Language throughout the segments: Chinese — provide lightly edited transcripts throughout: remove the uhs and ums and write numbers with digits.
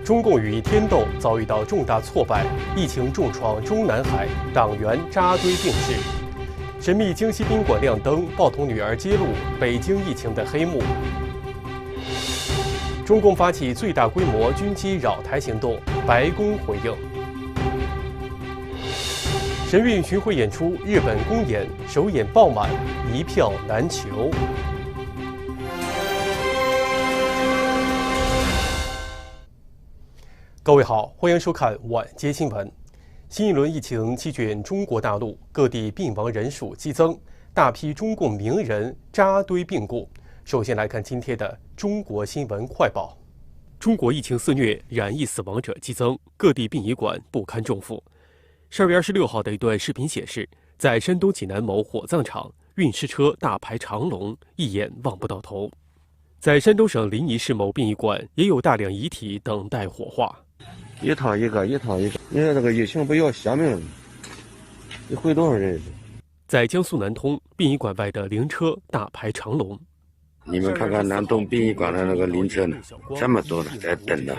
中共与天斗遭遇到重大挫败，疫情重创中南海，党员扎堆病逝。神秘京西宾馆亮灯，报童女儿揭露北京疫情的黑幕。中共发起最大规模军机扰台行动，白宫回应。神韵巡回演出，日本公演首演爆满，一票难求。各位好，欢迎收看晚间新闻。新一轮疫情席卷中国大陆，各地病亡人数激增，大批中共名人扎堆病故。首先来看今天的中国新闻快报。中国疫情肆虐，染疫死亡者激增，各地殡仪馆不堪重负。12月26号的一段视频显示，在山东济南某火葬场，运尸车大排长龙，一眼望不到头。在山东省临沂市某殡仪馆，也有大量遗体等待火化。一趟一个，你看这个疫情不要血命，你回多少人？在江苏南通殡仪馆外的灵车大排长龙。你们看看南通殡仪馆的那个灵车呢，这么多呢，在等呢。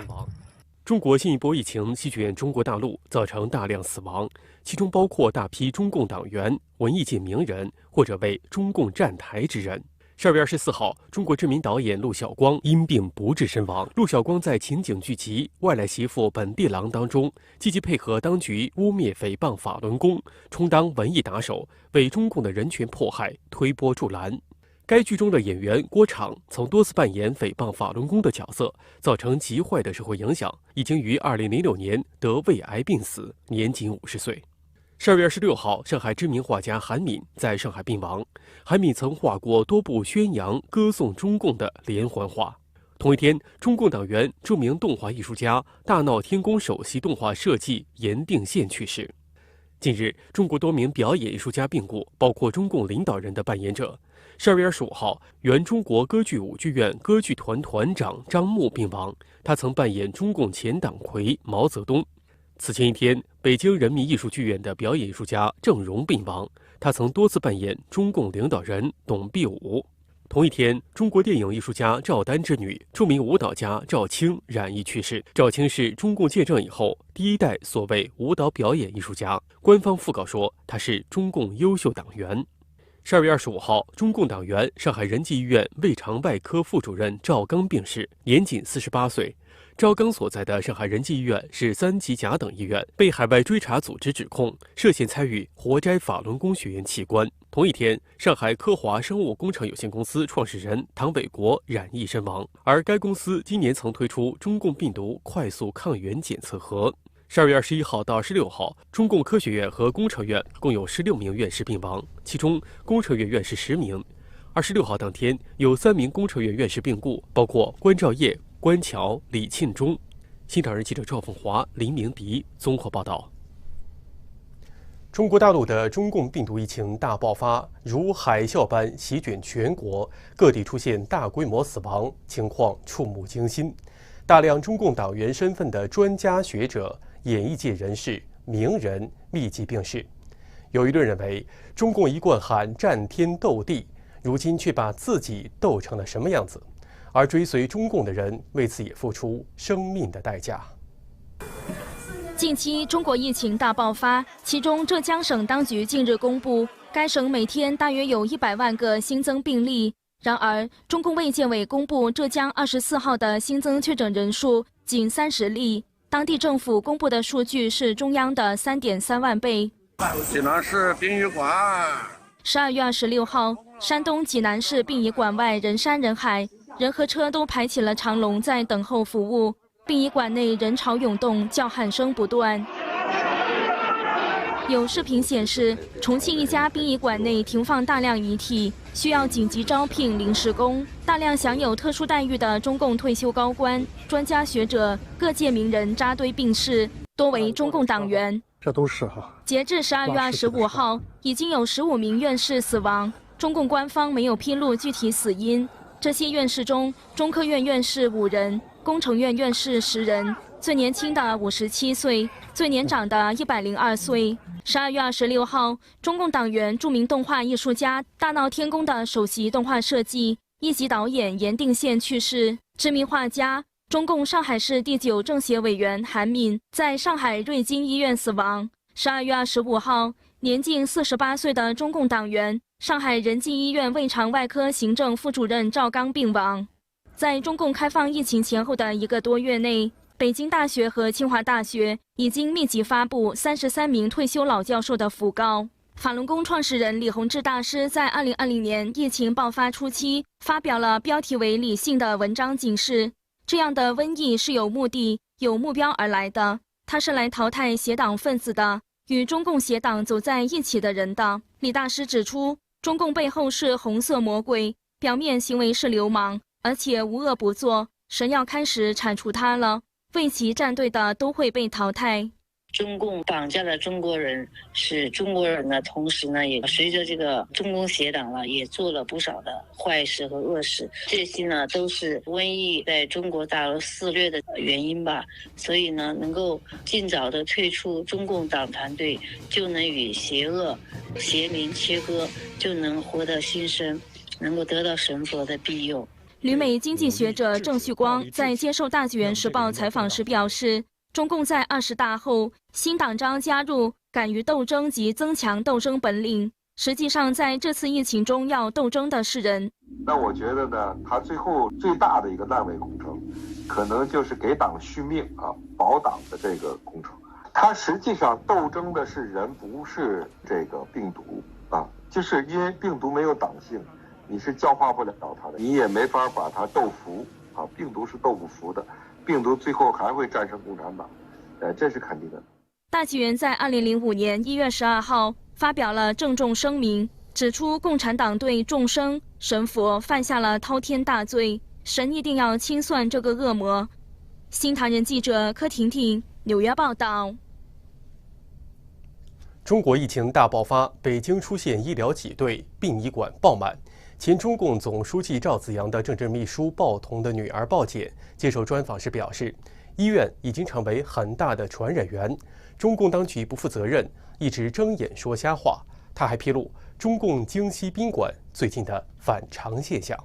中国新一波疫情席卷中国大陆，造成大量死亡，其中包括大批中共党员、文艺界名人或者为中共站台之人。12月24号，中国知名导演陆小光因病不治身亡。陆小光在情景剧集《外来媳妇本地郎》当中，积极配合当局污蔑诽谤法轮功，充当文艺打手，为中共的人权迫害推波助澜。该剧中的演员郭昶曾多次扮演诽谤法轮功的角色，造成极坏的社会影响，已经于2006年得胃癌病死，年仅50岁。12月26号，上海知名画家韩敏在上海病亡。韩敏曾画过多部宣扬、歌颂中共的连环画。同一天，中共党员、著名动画艺术家、大闹天宫首席动画设计严定宪去世。近日，中国多名表演艺术家病故，包括中共领导人的扮演者。12月25号，原中国歌剧舞剧院歌剧团团长张牧病亡，他曾扮演中共前党魁毛泽东。此前一天，北京人民艺术剧院的表演艺术家郑融病亡，他曾多次扮演中共领导人董必武。同一天，中国电影艺术家赵丹之女、著名舞蹈家赵青染疫去世。赵青是中共建政以后第一代所谓舞蹈表演艺术家，官方讣告说他是中共优秀党员。12月25号，中共党员、上海仁济医院胃肠外科副主任赵刚病逝，年仅48岁。赵刚所在的上海仁济医院是3级甲等医院，被海外追查组织指控涉嫌参与活摘法轮功学员器官。同一天，上海科华生物工程有限公司创始人唐伟国染疫身亡，而该公司今年曾推出中共病毒快速抗原检测盒。12月21号到26号，中共科学院和工程院共有16名院士病亡，其中工程院院士10名。26号当天，有3名工程院院士病故，包括关兆业、关桥、李庆忠。新唐人记者赵凤华、林明迪综合报道。中国大陆的中共病毒疫情大爆发，如海啸般席卷全国，各地出现大规模死亡，情况触目惊心。大量中共党员身份的专家学者、演艺界人士、名人密集病逝。有舆论认为，中共一贯喊战天斗地，如今却把自己斗成了什么样子？而追随中共的人为此也付出生命的代价。近期中国疫情大爆发，其中浙江省当局近日公布，该省每天大约有100万个新增病例。然而，中共卫健委公布浙江24号的新增确诊人数仅30例，当地政府公布的数据是中央的3.3万倍。济南市殡仪馆。12月26号，山东济南市殡仪馆外人山人海，人和车都排起了长龙在等候服务。殡仪馆内人潮涌动，叫喊声不断。有视频显示，重庆一家殡仪馆内停放大量遗体，需要紧急招聘临时工。大量享有特殊待遇的中共退休高官、专家学者、各界名人扎堆病逝，多为中共党员。这都是哈。截至12月25号，已经有15名院士死亡，中共官方没有披露具体死因。这些院士中，中科院院士5人，工程院院士10人，最年轻的57岁，最年长的102岁。12月26号，中共党员、著名动画艺术家、大闹天宫的首席动画设计、一级导演严定宪去世。知名画家、中共上海市第9政协委员韩敏在上海瑞金医院死亡。12月25号，年近48岁的中共党员、上海仁济医院胃肠外科行政副主任赵刚病亡。在中共开放疫情前后的1个多月内，北京大学和清华大学已经密集发布33名退休老教授的讣告。法轮功创始人李洪志大师在2020年疫情爆发初期发表了标题为“理性”的文章，警示这样的瘟疫是有目的、有目标而来的，它是来淘汰邪党分子的，与中共邪党走在一起的人的。李大师指出，中共背后是红色魔鬼，表面行为是流氓，而且无恶不作，神要开始铲除他了，为其站队的都会被淘汰。中共绑架了中国人，是中国人呢，同时呢，也随着这个中共邪党呢，也做了不少的坏事和恶事。这些呢，都是瘟疫在中国大陆肆虐的原因吧。所以呢，能够尽早的退出中共党团队，就能与邪恶、邪灵切割，就能获得新生，能够得到神佛的庇佑。旅美经济学者郑旭光在接受《大纪元时报》采访时表示，中共在20大后，新党章加入敢于斗争及增强斗争本领。实际上，在这次疫情中要斗争的是人。那我觉得呢，他最后最大的一个烂尾工程，可能就是给党续命啊，保党的这个工程。他实际上斗争的是人，不是这个病毒啊，就是因为病毒没有党性，你是教化不了它的，你也没法把它斗服啊，病毒是斗不服的。病毒最后还会战胜共产党，这是肯定的。大纪元在2005年1月12号发表了郑重声明，指出共产党对众生、神佛犯下了滔天大罪，神一定要清算这个恶魔。新唐人记者柯婷婷纽约报道。中国疫情大爆发，北京出现医疗挤兑，殡仪馆爆满。前中共总书记赵紫阳的政治秘书鲍彤的女儿鲍简接受专访时表示，医院已经成为很大的传染源，中共当局不负责任，一直睁眼说瞎话。他还披露中共京西宾馆最近的反常现象。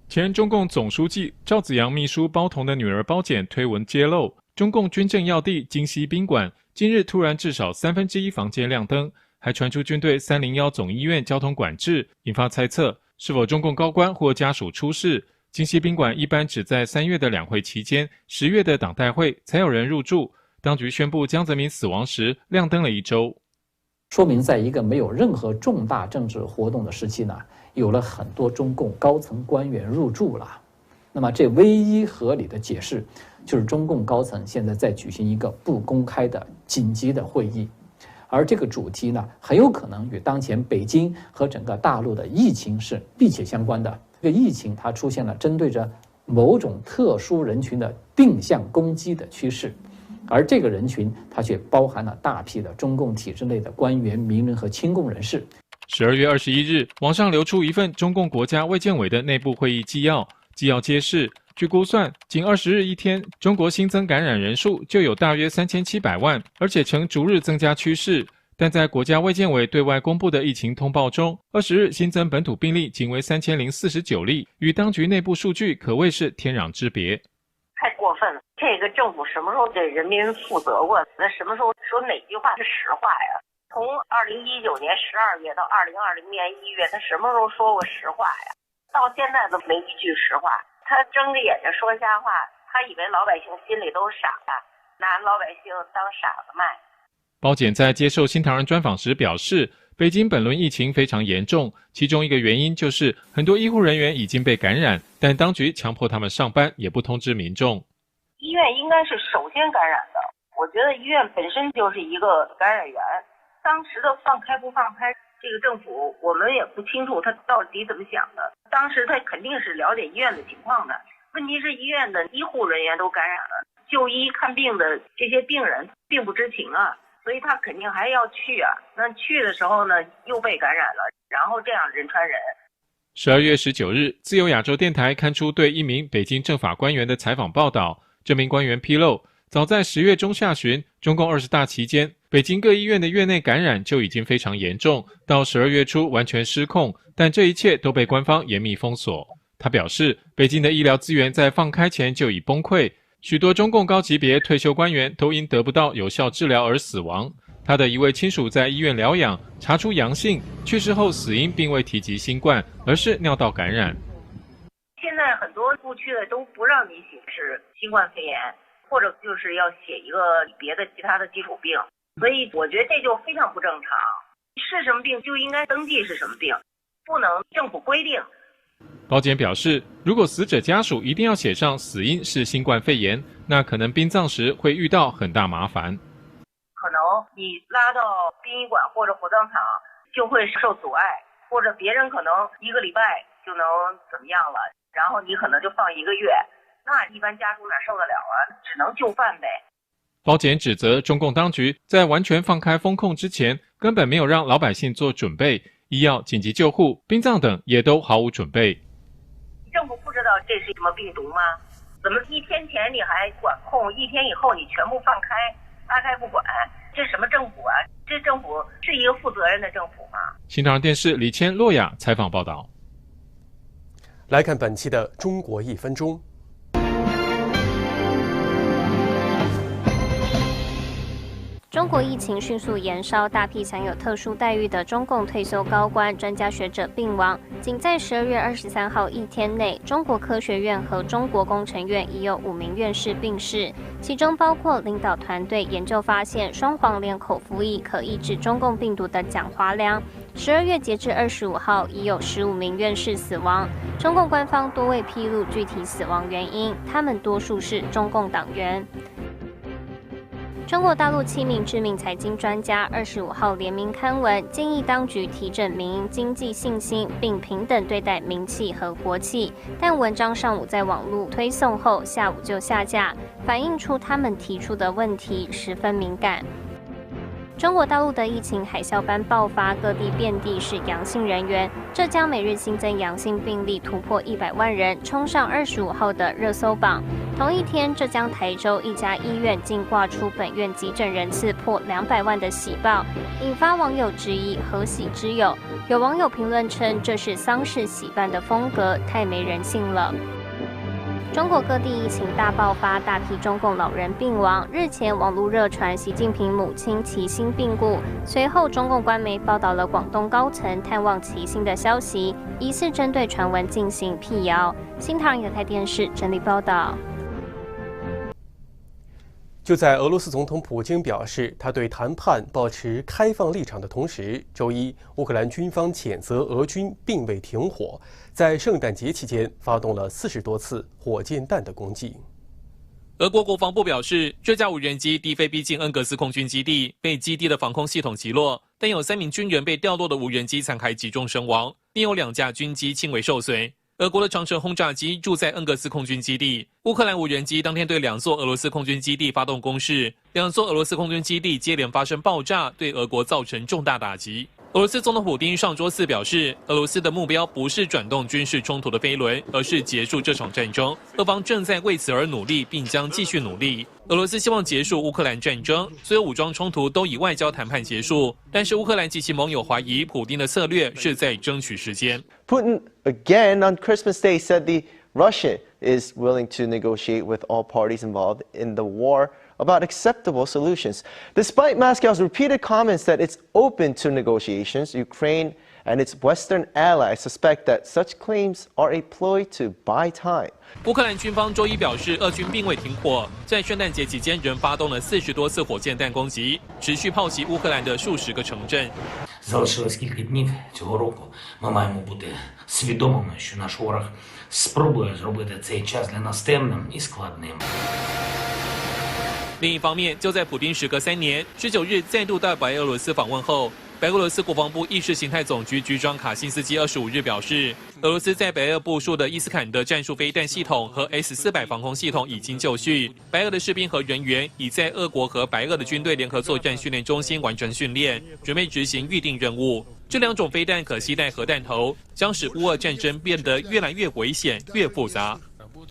前中共总书记赵紫阳秘书鲍彤的女儿鲍简推文揭露，中共军政要地京西宾馆今日突然至少1/3房间亮灯，还传出军队301总医院交通管制，引发猜测是否中共高官或家属出事。京西宾馆一般只在3月的两会期间、10月的党代会才有人入住。当局宣布江泽民死亡时亮灯了1周，说明在一个没有任何重大政治活动的时期呢，有了很多中共高层官员入住了。那么这唯一合理的解释就是中共高层现在在举行一个不公开的紧急的会议。而这个主题呢，很有可能与当前北京和整个大陆的疫情是密切相关的。这个疫情它出现了针对着某种特殊人群的定向攻击的趋势，而这个人群它却包含了大批的中共体制内的官员、名人和亲共人士。12月21日，网上流出一份中共国家卫健委的内部会议纪要，纪要揭示，据估算，仅20日一天，中国新增感染人数就有大约3700万，而且呈逐日增加趋势。但在国家卫健委对外公布的疫情通报中，20日新增本土病例仅为3049例，与当局内部数据可谓是天壤之别。太过分了！这个政府什么时候对人民负责过？那什么时候说哪句话是实话呀？从2019年12月到2020年1月，他什么时候说过实话呀？到现在都没一句实话。他睁着眼睛说瞎话，他以为老百姓心里都是傻的，拿老百姓当傻子卖。鲍简在接受新唐人专访时表示，北京本轮疫情非常严重，其中一个原因就是很多医护人员已经被感染，但当局强迫他们上班，也不通知民众。医院应该是首先感染的，我觉得医院本身就是一个感染源。当时的放开不放开，这个政府我们也不清楚他到底怎么想的。当时他肯定是了解医院的情况的，问题是医院的医护人员都感染了，就医看病的这些病人并不知情啊。所以他肯定还要去啊，那去的时候呢，又被感染了，然后这样人传人。12月19日，自由亚洲电台刊出对一名北京政法官员的采访报道，这名官员披露，早在10月中下旬，中共20大期间，北京各医院的院内感染就已经非常严重，到12月初完全失控，但这一切都被官方严密封锁。他表示，北京的医疗资源在放开前就已崩溃，许多中共高级别退休官员都因得不到有效治疗而死亡。他的一位亲属在医院疗养，查出阳性，去世后死因并未提及新冠，而是尿道感染。现在很多误区的都不让你写是新冠肺炎，或者就是要写一个别的其他的基础病，所以我觉得这就非常不正常。是什么病就应该登记是什么病，不能政府规定。保检表示，如果死者家属一定要写上死因是新冠肺炎，那可能殡葬时会遇到很大麻烦。可能你拉到殡仪馆或者火葬场就会受阻碍，或者别人可能1个礼拜就能怎么样了，然后你可能就放1个月，那一般家属哪受得了啊？只能就范呗。保检指责中共当局在完全放开封控之前，根本没有让老百姓做准备，医药、紧急救护、殡葬等也都毫无准备。政府不知道这是什么病毒吗？怎么1天前你还管控，1天以后你全部放开，拉开不管？这什么政府啊？这政府是一个负责任的政府吗？新唐人电视李谦、洛雅采访报道。来看本期的中国1分钟。中国疫情迅速延烧，大批享有特殊待遇的中共退休高官、专家学者病亡。仅在12月23号一天内，中国科学院和中国工程院已有5名院士病逝，其中包括领导团队研究发现双黄连口服液可抑制中共病毒的蒋华良。12月截至25号，已有15名院士死亡。中共官方多未披露具体死亡原因，他们多数是中共党员。中国大陆7名知名财经专家25号联名刊文，建议当局提振民营经济信心，并平等对待民企和国企。但文章上午在网络推送后，下午就下架，反映出他们提出的问题十分敏感。中国大陆的疫情海啸般爆发，各地遍地是阳性人员。浙江每日新增阳性病例突破100万人，冲上25号的热搜榜。同一天，浙江台州一家医院竟挂出本院急诊人次破200万的喜报，引发网友质疑何喜之有。有网友评论称，这是丧事喜办的风格，太没人性了。中国各地疫情大爆发，大批中共老人病亡。日前，网络热传习近平母亲齐心病故，随后中共官媒报道了广东高层探望齐心的消息，疑似针对传闻进行辟谣。新唐人亚太电视整理报道。就在俄罗斯总统普京表示他对谈判保持开放立场的同时，周一，乌克兰军方谴责俄军并未停火，在圣诞节期间发动了40多次火箭弹的攻击。俄国国防部表示，这架无人机低飞逼近恩格斯空军基地，被基地的防空系统击落，但有3名军人被掉落的无人机残骸击中身亡，另有2架军机轻微受损。俄国的长城轰炸机驻在恩格斯空军基地，乌克兰无人机当天对2座俄罗斯空军基地发动攻势，2座俄罗斯空军基地接连发生爆炸，对俄国造成重大打击。俄罗斯总统普丁上周4表示，俄罗斯的目标不是转动军事冲突的飞轮，而是结束这场战争。俄方正在为此而努力，并将继续努力。俄罗斯希望结束乌克兰战争，所有武装冲突都以外交谈判结束。但是乌克兰及其盟友怀疑，普丁的策略是在争取时间。Putin again on Christmas Day said Russia is willing to negotiate with all parties involved in the war about acceptable solutions. Despite Moscow's repeated comments that it's open to negotiations, Ukraine and its Western allies suspect that such claims are a ploy to buy time. 乌克兰军方周一表示，俄军并未停火，在圣诞节期间仍发动了40多次火箭弹攻击，持续炮击乌克兰的数十个城镇。Залишилось кілька днів цього року. Ми маємо бути свідомими, що наш ворог спробує зробити цей час для нас темним і складним. 另一方面，就在普丁时隔3年19日再度到白俄罗斯访问后，白俄罗斯国防部意识形态总局局长卡辛斯基25日表示，俄罗斯在白俄部署的伊斯坎德战术飞弹系统和 S-400防空系统已经就绪，白俄的士兵和人员已在俄国和白俄的军队联合作战训练中心完成训练，准备执行预定任务。这2种飞弹可携带核弹头，将使乌俄战争变得越来越危险、越复杂。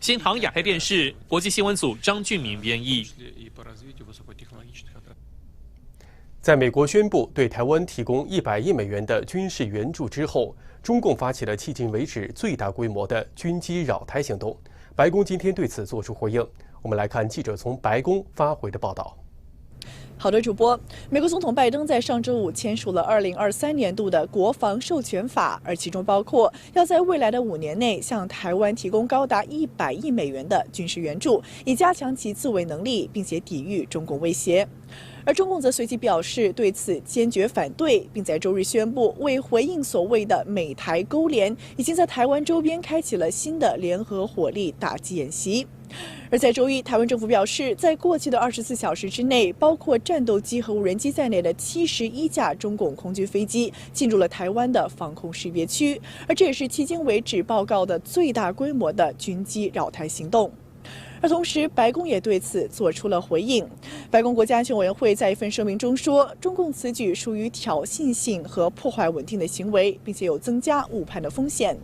新唐亚太电视国际新闻组张俊明编译。在美国宣布对台湾提供100亿美元的军事援助之后，中共发起了迄今为止最大规模的军机扰台行动。白宫今天对此作出回应。我们来看记者从白宫发回的报道。好的，主播。美国总统拜登在上周五签署了2023年度的国防授权法，而其中包括要在未来的5年内向台湾提供高达100亿美元的军事援助，以加强其自卫能力，并且抵御中共威胁。而中共则随即表示对此坚决反对，并在周日宣布，为回应所谓的美台勾连，已经在台湾周边开启了新的联合火力打击演习。而在周一，台湾政府表示，在过去的24小时之内，包括战斗机和无人机在内的71架中共空军飞机进入了台湾的防空识别区，而这也是迄今为止报告的最大规模的军机扰台行动。而同时，白宫也对此做出了回应。白宫国家安全委员会在一份声明中说，中共此举属于挑衅性和破坏稳定的行为，并且有增加误判的风险。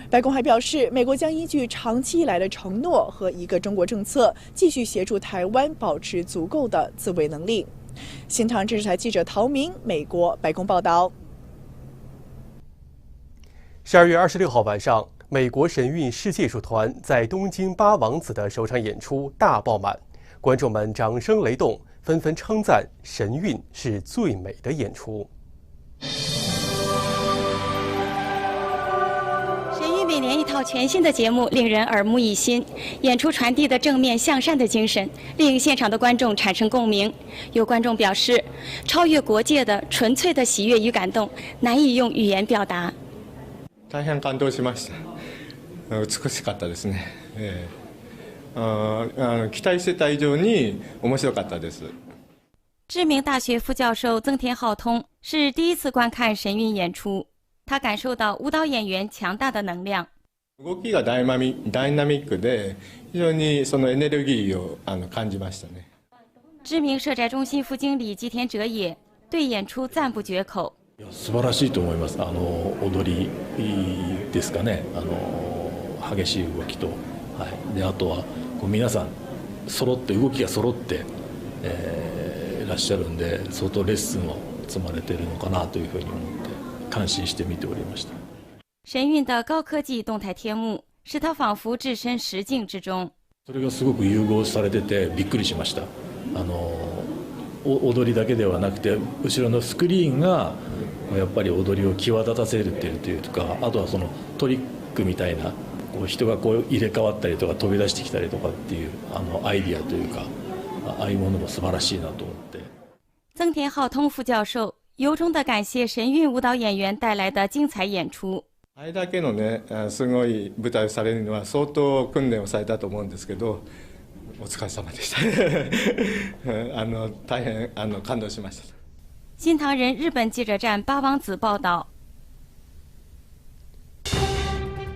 白宫还表示，美国将依据长期以来的承诺和一个中国政策，继续协助台湾保持足够的自卫能力。新唐电视台记者陶明，美国白宫报道。12月26号晚上，美国神韵世界术团在东京八王子的首场演出大爆满，观众们掌声雷动，纷纷称赞神韵是最美的演出。神韵每年一套全新的节目，令人耳目一新。演出传递的正面向善的精神，令现场的观众产生共鳴。有观众表示，超越国界的纯粹的喜悦与感动，难以用语言表达。大変感動しました。美しかったですね。期待してた以上に面白かったです。知名大学副教授曾田浩通是第一次观看神韵演出，他感受到舞蹈演员强大的能量。動きがダイナミックで、非常にそのエネルギーを感じましたね。知名社宅中心副经理吉田哲也对演出赞不绝口。素晴らしいと思います。踊りですかね。激しい動きと、であとは皆さん揃って動きが揃っていらっしゃるんで、相当レッスンを積まれているのかなというふうに思って感心して見ておりました。神韵的高科技动态天幕使他仿佛置身实境之中。それがすごく融合されててびっくりしました。踊りだけではなくて、後ろのスクリーンがやっぱり踊りを際立たせるっていうか、あとはそのトリックみたいな人がこう入れ替わったりとか飛び出してきたりとかっていうアイディアというか、ああいうものも素晴らしいなと思って。曾田浩通副教授由衷地感谢神韵舞蹈演员带来的精彩演出。あれだけのね、すごい舞台をされるのは相当訓練をされたと思うんですけど、お疲れ様でした。大変感動しました。新唐人日本记者站八王子报道。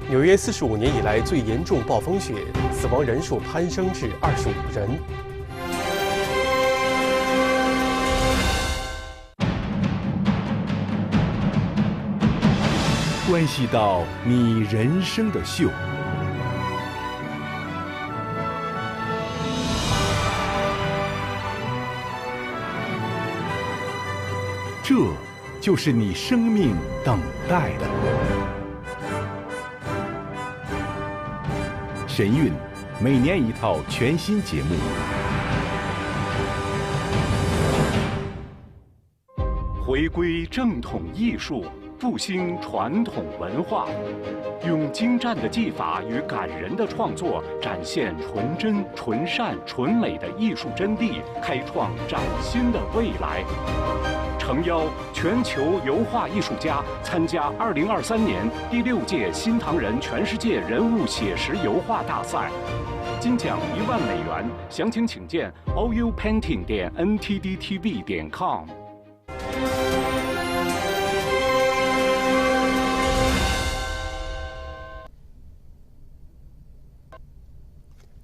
纽约45年以来最严重暴风雪，死亡人数攀升至25人。关系到你人生的秀。这就是你生命等待的。神韵，每年一套全新节目。回归正统艺术，复兴传统文化，用精湛的技法与感人的创作，展现纯真、纯善、纯美的艺术真谛，开创崭新的未来。诚邀全球油画艺术家参加2023年第6届新唐人全世界人物写实油画大赛，金奖1万美元，详情请见 oupainting.ntdtv.com。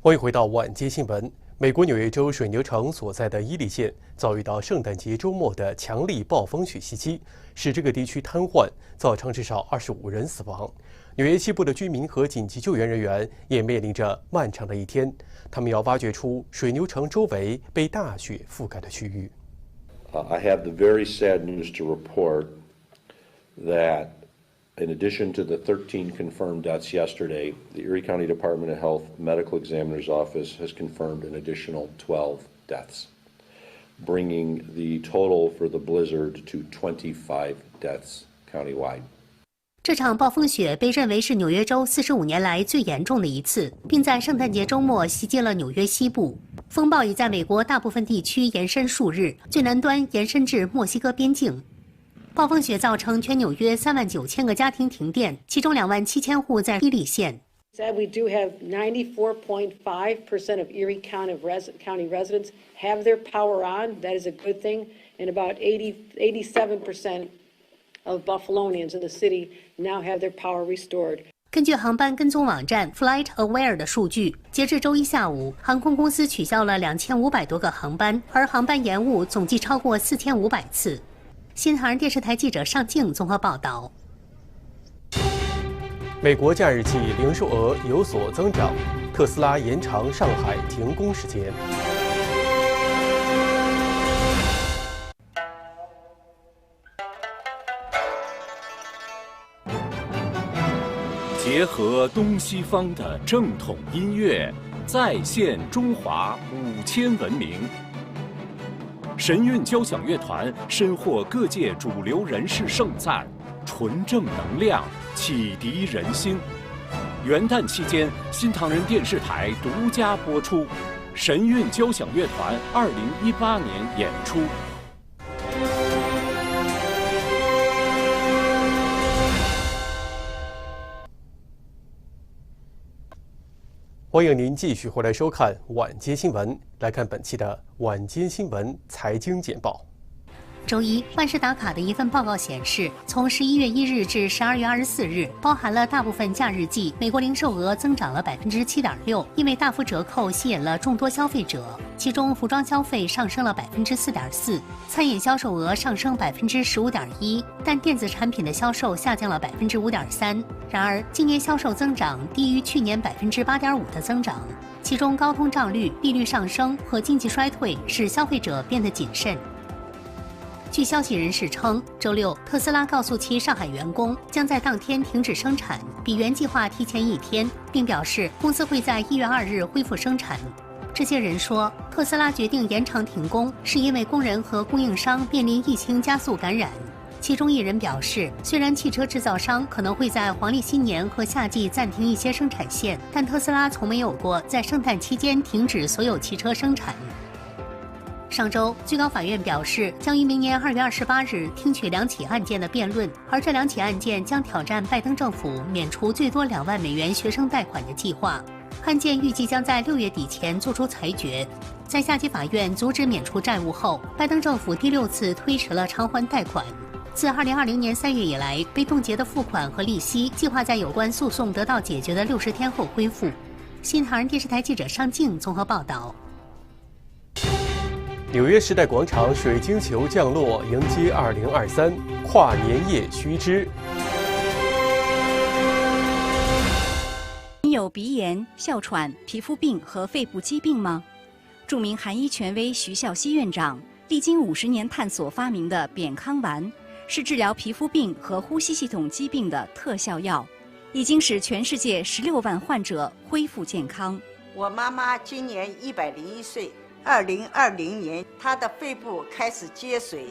欢迎回到晚间新闻。美国纽约州水牛城所在的伊利县遭遇到圣诞节周末的强力暴风雪袭击，使这个地区瘫痪，造成至少25人死亡。纽约西部的居民和紧急救援人员也面临着漫长的一天，他们要挖掘出水牛城周围被大雪覆盖的区域。I have the very sad news to report that in addition to the 13 confirmed deaths yesterday, the Erie County Department of Health Medical Examiner's Office has confirmed an additional 12 deaths, bringing the total for the blizzard to 25 deaths countywide. 这场暴风雪被认为是纽约州45年来最严重的一次，并在圣诞节周末袭击了纽约西部。风暴已在美国大部分地区延伸数日，最南端延伸至墨西哥边境。暴风雪造成全纽约39000个家庭停电，其中27000户在伊利县。Said we do have 94.5% of Erie County residents have their power on. That is a good thing, and about 87% of Buffalonians in the city now have their power restored. 根据航班跟踪网站 FlightAware 的数据，截至周一下午，航空公司取消了2500多个航班，而航班延误总计超过4500次。新唐人电视台记者尚静综合报道。美国假日季零售额有所增长，特斯拉延长上海停工时间。结合东西方的正统音乐，再现中华5000文明。神韵交响乐团深获各界主流人士盛赞，纯正能量启迪人心。元旦期间，新唐人电视台独家播出神韵交响乐团2018年演出。欢迎您继续回来收看晚间新闻，来看本期的晚间新闻财经简报。周一，万事达卡的一份报告显示，从11月1日至12月24日，包含了大部分假日季，美国零售额增长了7.6%，因为大幅折扣吸引了众多消费者。其中，服装消费上升了4.4%，餐饮销售额上升15.1%，但电子产品的销售下降了5.3%。然而，今年销售增长低于去年8.5%的增长。其中，高通胀率、利率上升和经济衰退使消费者变得谨慎。据消息人士称，周六，特斯拉告诉其上海员工将在当天停止生产，比原计划提前1天，并表示公司会在1月2日恢复生产。这些人说，特斯拉决定延长停工，是因为工人和供应商面临疫情加速感染。其中一人表示，虽然汽车制造商可能会在黄历新年和夏季暂停一些生产线，但特斯拉从没有过在圣诞期间停止所有汽车生产。上周，最高法院表示将于明年2月28日听取2起案件的辩论，而这2起案件将挑战拜登政府免除最多2万美元学生贷款的计划。案件预计将在6月底前作出裁决。在下级法院阻止免除债务后，拜登政府第6次推迟了偿还贷款。自2020年3月以来，被冻结的付款和利息计划在有关诉讼得到解决的60天后恢复。新唐人电视台记者尚静综合报道。纽约时代广场水晶球降落，迎接2023跨年夜须知。你有鼻炎、哮喘、皮肤病和肺部疾病吗？著名韩医权威徐孝熙院长历经50年探索发明的扁康丸，是治疗皮肤病和呼吸系统疾病的特效药，已经使全世界16万患者恢复健康。我妈妈今年101岁。2020年，他的肺部开始积水，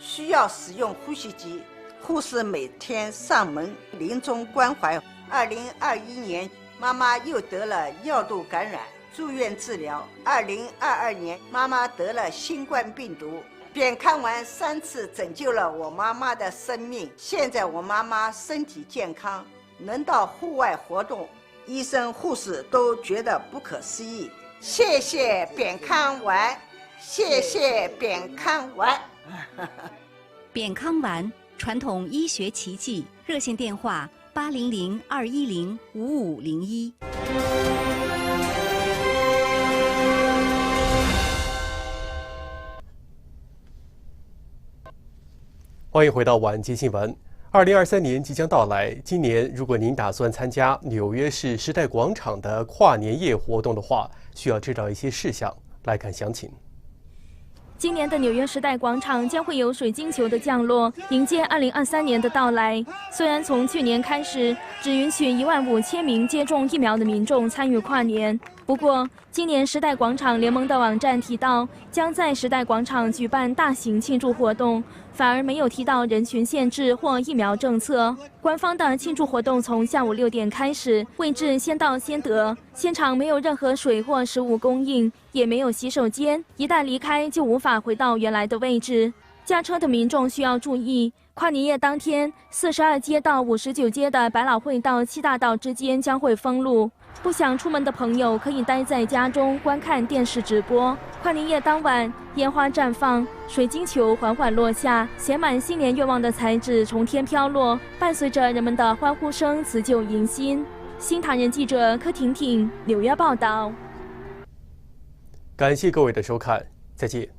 需要使用呼吸机。护士每天上门临终关怀。2021年，妈妈又得了尿道感染，住院治疗。2022年，妈妈得了新冠病毒。扁康丸3次拯救了我妈妈的生命。现在我妈妈身体健康，能到户外活动，医生护士都觉得不可思议。谢谢扁康丸，谢谢扁康丸。扁康丸，传统医学奇迹，热线电话800-210-5501。欢迎回到晚间新闻。2023年即将到来，今年如果您打算参加纽约市时代广场的跨年夜活动的话，需要知道一些事项。来看详情。今年的纽约时代广场将会有水晶球的降落，迎接2023年的到来。虽然从去年开始只允许15000名接种疫苗的民众参与跨年，不过今年时代广场联盟的网站提到，将在时代广场举办大型庆祝活动，反而没有提到人群限制或疫苗政策。官方的庆祝活动从下午6点开始，位置先到先得，现场没有任何水或食物供应，也没有洗手间，一旦离开就无法回到原来的位置。驾车的民众需要注意，跨年夜当天，42街到59街的百老汇到7大道之间将会封路。不想出门的朋友可以待在家中观看电视直播。跨年夜当晚，烟花绽放，水晶球缓缓落下，写满新年愿望的彩纸从天飘落，伴随着人们的欢呼声，辞旧迎新。新唐人记者柯婷婷纽约报道。感谢各位的收看，再见。